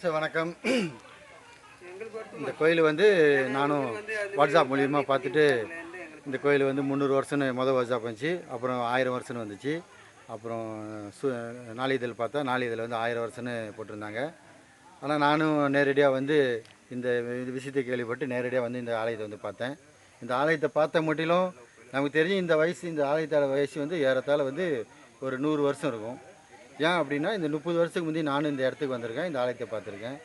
Sir வணக்கம். இந்த கோயில் வந்து நானும் வாட்ஸ்அப் மூலியமாக பார்த்துட்டு இந்த கோயில் வந்து 300 வருஷம்னு வாட்ஸ்அப் வந்துச்சு. அப்புறம் 1000 வருஷம்னு வந்துச்சு. அப்புறம் நாளிதழ் பார்த்தா நாளிதழ் வந்து 1000 வருஷம்னு போட்டிருந்தாங்க. ஆனால் நானும் நேரடியாக வந்து இந்த விஷயத்தை கேள்விப்பட்டு நேரடியாக வந்து இந்த ஆலயத்தை வந்து பார்த்தேன். இந்த ஆலயத்தை பார்த்த மட்டிலும் நமக்கு தெரிஞ்சு இந்த வயசு, இந்த ஆலயத்தோட வயசு வந்து ஏறத்தாழ வந்து ஒரு 100 வருஷம் இருக்கும். ஏன் அப்படின்னா இந்த 30 வருஷத்துக்கு முந்தைய நானும் இந்த இடத்துக்கு வந்திருக்கேன், இந்த ஆலயத்தை பார்த்துருக்கேன்.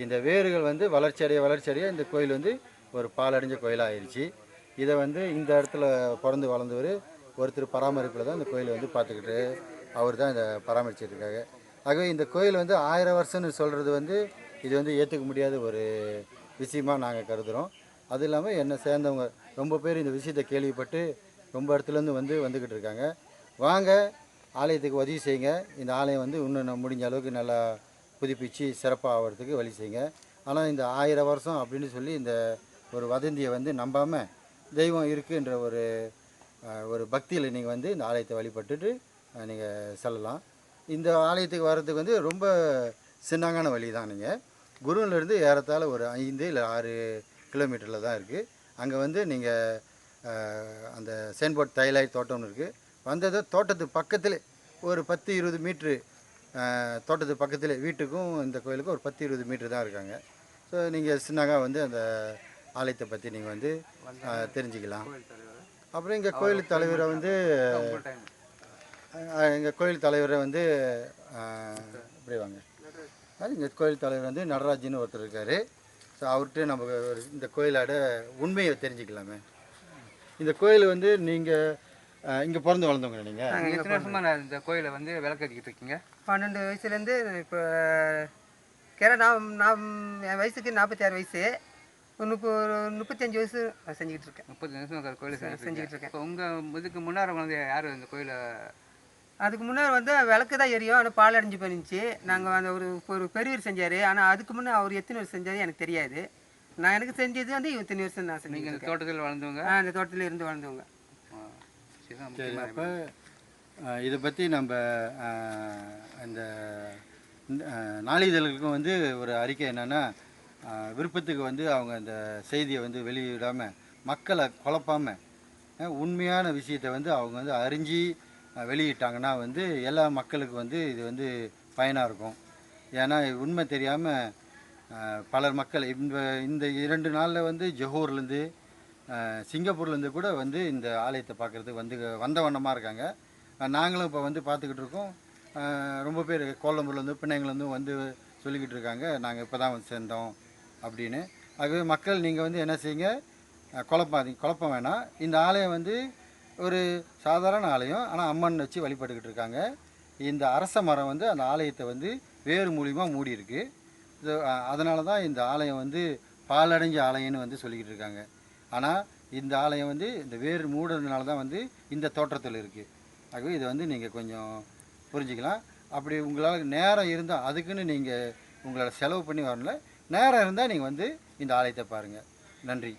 இந்த வேர்கள் வந்து வளர்ச்சி அடைய இந்த கோயில் வந்து ஒரு பாலடைஞ்ச கோயிலாக ஆயிடுச்சு. இதை வந்து இந்த இடத்துல பிறந்து வளர்ந்தவர் ஒருத்தர் பராமரிப்பில் தான் இந்த கோயிலை வந்து பார்த்துக்கிட்டு அவர் தான் இதை பராமரிச்சிருக்காங்க. ஆகவே இந்த கோயில் வந்து 1000 வருஷம்னு சொல்கிறது வந்து இது வந்து ஏற்றுக்க முடியாத ஒரு விஷயமாக நாங்கள் கருதுகிறோம். அது இல்லாமல் என்னை சேர்ந்தவங்க ரொம்ப பேர் இந்த விஷயத்தை கேள்விப்பட்டு ரொம்ப இடத்துலேருந்து வந்துக்கிட்டு இருக்காங்க. வாங்க, ஆலயத்துக்கு உதவி செய்யுங்க. இந்த ஆலயம் வந்து இன்னும் முடிஞ்ச அளவுக்கு நல்லா புதுப்பிச்சு சிறப்பாக ஆகிறதுக்கு வழி செய்யுங்க. ஆனால் இந்த 1000 வருஷம் அப்படின்னு சொல்லி இந்த ஒரு வதந்தியை வந்து நம்பாமல் தெய்வம் இருக்குன்ற ஒரு பக்தியில் நீங்கள் வந்து இந்த ஆலயத்தை வழிபட்டுட்டு நீங்கள் செல்லலாம். இந்த ஆலயத்துக்கு வர்றதுக்கு வந்து ரொம்ப சின்னங்கான வழி தான். நீங்கள் குருவிலேருந்து ஏறத்தாழ ஒரு 5 இல்லை 6 கிலோமீட்டரில் தான் இருக்குது. அங்கே வந்து நீங்கள் அந்த செயின்போர்ட் தைலாய் தோட்டம்னு இருக்குது. வந்தது தோட்டத்துக்கு பக்கத்தில் ஒரு 10-20 மீட்ரு, தோட்டத்துக்கு பக்கத்தில் வீட்டுக்கும் இந்த கோயிலுக்கும் ஒரு 10-20 மீட்ரு தான் இருக்காங்க. ஸோ நீங்கள் சின்னதாக வந்து அந்த ஆலயத்தை பற்றி நீங்கள் வந்து தெரிஞ்சுக்கலாம். அப்புறம் எங்கள் கோயில் தலைவரை வந்து இப்படி வாங்க, எங்கள் கோயில் தலைவர் வந்து நடராஜன்னு ஒருத்தர் இருக்கார். ஸோ அவர்கிட்ட நம்ம இந்த கோயிலோட உண்மையை தெரிஞ்சுக்கலாமே. இந்த கோயில் வந்து நீங்கள் இங்கே பிறந்து வளர்ந்தவங்க நீங்கள்? எத்தனை வருஷமாக நான் இந்த கோயிலை வந்து விளக்கட்டிக்கிட்டு இருக்கீங்க? 12 வயசுலேருந்து இப்போ நான் என் வயசுக்கு 46 வயசு. ஒரு 35 வயசு செஞ்சுக்கிட்டு இருக்கேன். 35 வருஷம் கோயில் செஞ்சுக்கிட்டு இருக்கேன். இப்போ உங்கள் இதுக்கு முன்னாடி வந்து யார் இந்த கோயிலை? அதுக்கு முன்னாடி வந்து விளக்கு தான் எரியும், ஆனால் பால் அடைஞ்சு போயிருந்துச்சு. நாங்கள் அந்த ஒரு பெரியவர் செஞ்சார். ஆனால் அதுக்கு முன்னே அவர் எத்தனை வருஷம் செஞ்சாரு எனக்கு தெரியாது. எனக்கு செஞ்சது வந்து இத்தனை வருஷம் நான் செஞ்சேன். இந்த தோட்டத்தில் வளர்ந்தவங்க? இந்த தோட்டத்தில் இருந்து வளர்ந்தவங்க. சரி, அப்போ இதை பற்றி நம்ம இந்த நாளிதழுக்கும் வந்து ஒரு அறிக்கை என்னென்னா, விருப்பத்துக்கு வந்து அவங்க அந்த செய்தியை வந்து வெளியிடாமல் மக்களை குழப்பாமல் உண்மையான விஷயத்தை வந்து அவங்க வந்து அறிஞ்சு வெளியிட்டாங்கன்னா வந்து எல்லா மக்களுக்கு வந்து இது வந்து பயனாக இருக்கும். ஏன்னா உண்மை தெரியாமல் பலர் மக்கள் இந்த 2 நாளில் வந்து ஜொஹூர்லேருந்து சிங்கப்பூர்லேருந்து கூட வந்து இந்த ஆலயத்தை பார்க்குறதுக்கு வந்த வண்ணமாக இருக்காங்க. நாங்களும் இப்போ வந்து பார்த்துக்கிட்டு இருக்கோம். ரொம்ப பேர் கோலம்பூர்லேருந்து பிள்ளைங்கள்லேருந்து வந்து சொல்லிக்கிட்டு இருக்காங்க, நாங்கள் இப்போ தான் வந்து சேர்ந்தோம் அப்படின்னு. ஆகவே மக்கள் நீங்கள் வந்து என்ன செய்யுங்க, குழப்பம் வேணாம். இந்த ஆலயம் வந்து ஒரு சாதாரண ஆலயம், ஆனால் அம்மன் வச்சு வழிபட்டுக்கிட்டு இருக்காங்க. இந்த அரச மரம் வந்து அந்த ஆலயத்தை வந்து வேறு மூலியமாக மூடி இருக்கு. அதனால தான் இந்த ஆலயம் வந்து பாலடைஞ்ச ஆலயம்னு வந்து சொல்லிக்கிட்டு இருக்காங்க. ஆனால் இந்த ஆலயம் வந்து இந்த வேறு மூடுறதுனால தான் வந்து இந்த தோற்றத்தில் இருக்குது. ஆகவே இதை வந்து நீங்கள் கொஞ்சம் புரிஞ்சுக்கலாம். அப்படி உங்களால் நேரம் இருந்தால், அதுக்குன்னு நீங்கள் உங்களோட செலவு பண்ணி வரல, நேரம் இருந்தால் நீங்கள் வந்து இந்த ஆலயத்தை பாருங்கள். நன்றி.